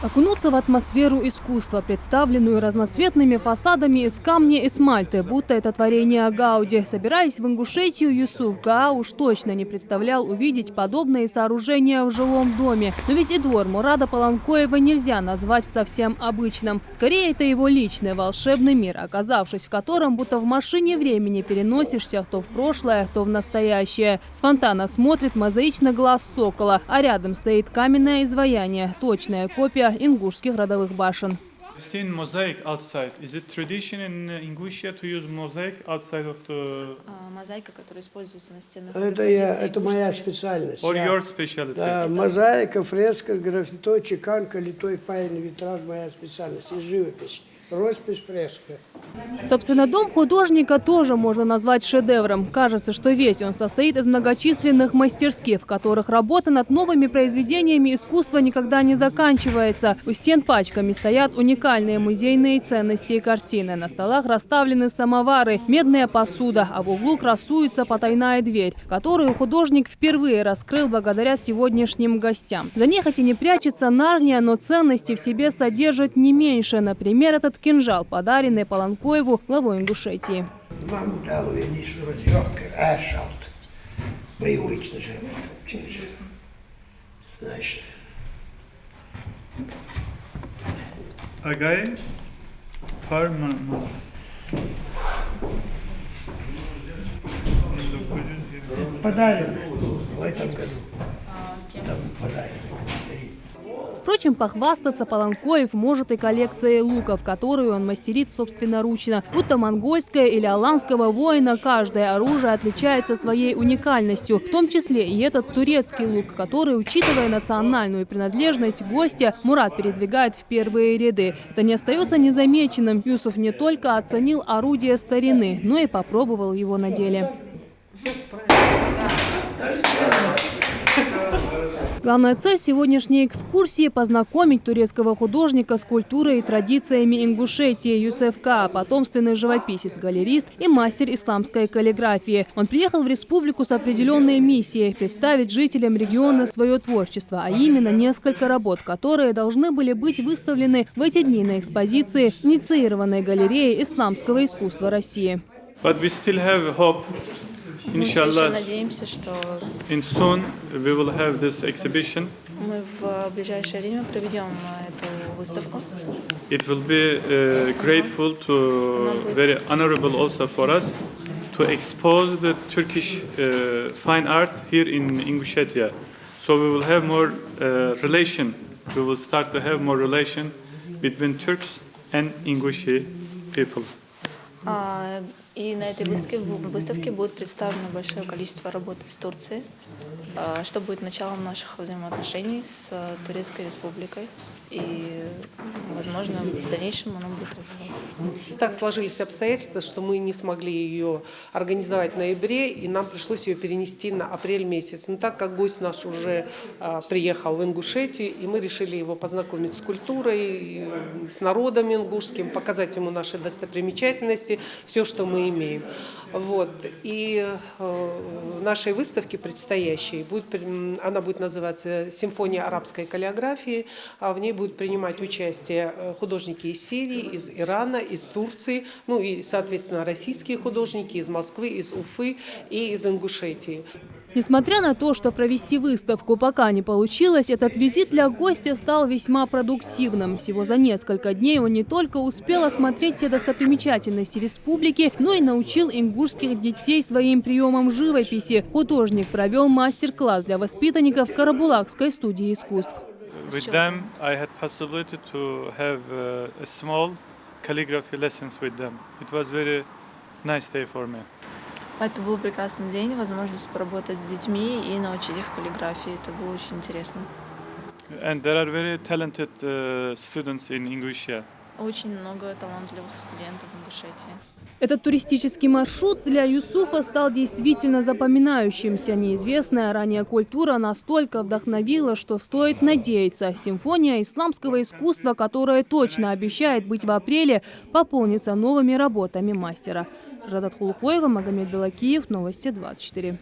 Окунуться в атмосферу искусства, представленную разноцветными фасадами из камня и смальты, будто это творение Гауди. Собираясь в Ингушетию, Юсуф Гаа уж точно не представлял увидеть подобные сооружения в жилом доме. Но ведь и двор Мурада Паланкоева нельзя назвать совсем обычным. Скорее, это его личный волшебный мир, оказавшись в котором будто в машине времени переносишься то в прошлое, то в настоящее. С фонтана смотрит мозаичный глаз сокола, а рядом стоит каменное изваяние, точная копия ингушских родовых башен. Seen mosaic outside. Is it tradition in Ingushetia to use mosaic outside of the? Мозаика, которая используется на стенах. Это моя специальность. Or your specialty? Да, мозаика, фреска, граффито, чеканка, литой паяльный витраж – моя специальность. И живопись. Роспись, фреска. Собственно, дом художника тоже можно назвать шедевром. Кажется, что весь он состоит из многочисленных мастерских, в которых работа над новыми произведениями искусства никогда не заканчивается. У стен пачками стоят уникальные музейные ценности и картины. На столах расставлены самовары, медная посуда, а в углу красуется потайная дверь, которую художник впервые раскрыл благодаря сегодняшним гостям. За ней хоть и не прячется Нарния, но ценности в себе содержит не меньше. Например, этот кинжал, подаренный Паланкоеву главой Ингушетии. Боевой кинжал. Значит. Agay Parmanus. Подарено в этом году. Там подарено. Впрочем, похвастаться Паланкоев может и коллекцией луков, которую он мастерит собственноручно. Будто монгольское или аланского воина, каждое оружие отличается своей уникальностью. В том числе и этот турецкий лук, который, учитывая национальную принадлежность гостя, Мурат передвигает в первые ряды. Это не остается незамеченным. Юсуф не только оценил орудие старины, но и попробовал его на деле. Главная цель сегодняшней экскурсии – познакомить турецкого художника с культурой и традициями Ингушетии. Юсуф Гаа – потомственный живописец, галерист и мастер исламской каллиграфии. Он приехал в республику с определенной миссией – представить жителям региона свое творчество, а именно несколько работ, которые должны были быть выставлены в эти дни на экспозиции, инициированной галереей исламского искусства России. But we still have hope. Мы все еще Inshallah, надеемся, что in soon we will have this exhibition. мы в ближайшее время проведем эту выставку. It will be grateful to, very honorable also for us, to expose the Turkish fine art here in Ingushetia. So we will have more relation. We will start to have more relation between Turks and Ingushi people. И на этой выставке будет представлено большое количество работ из Турции, что будет началом наших взаимоотношений с Турецкой Республикой. И, возможно, в дальнейшем оно будет развиваться. Так сложились обстоятельства, что мы не смогли ее организовать в ноябре, и нам пришлось ее перенести на апрель месяц. Но так как гость наш уже приехал в Ингушетию, и мы решили его познакомить с культурой, с народом ингушским, показать ему наши достопримечательности, все, что мы имеем. Вот. И в нашей выставке предстоящей, она будет называться «Симфония арабской каллиграфии», а в ней будут принимать участие художники из Сирии, из Ирана, из Турции, ну и, соответственно, российские художники из Москвы, из Уфы и из Ингушетии. Несмотря на то, что провести выставку пока не получилось, этот визит для гостя стал весьма продуктивным. Всего за несколько дней он не только успел осмотреть все достопримечательности республики, но и научил ингушских детей своим приемам живописи. Художник провел мастер-класс для воспитанников Карабулакской студии искусств. With them, I had possibility to have a small calligraphy lessons with them. It was very nice day for me. Это был прекрасный день, возможность поработать с детьми и научить их каллиграфии. Это было очень интересно. And there are very talented students in Ingushetia. Очень много талантливых студентов в Ингушетии. Этот туристический маршрут для Юсуфа стал действительно запоминающимся. Неизвестная ранее культура настолько вдохновила, что стоит надеяться. Симфония исламского искусства, которая точно обещает быть в апреле, пополнится новыми работами мастера. Жадат Хулухоева, Магомед Белакиев, Новости 24.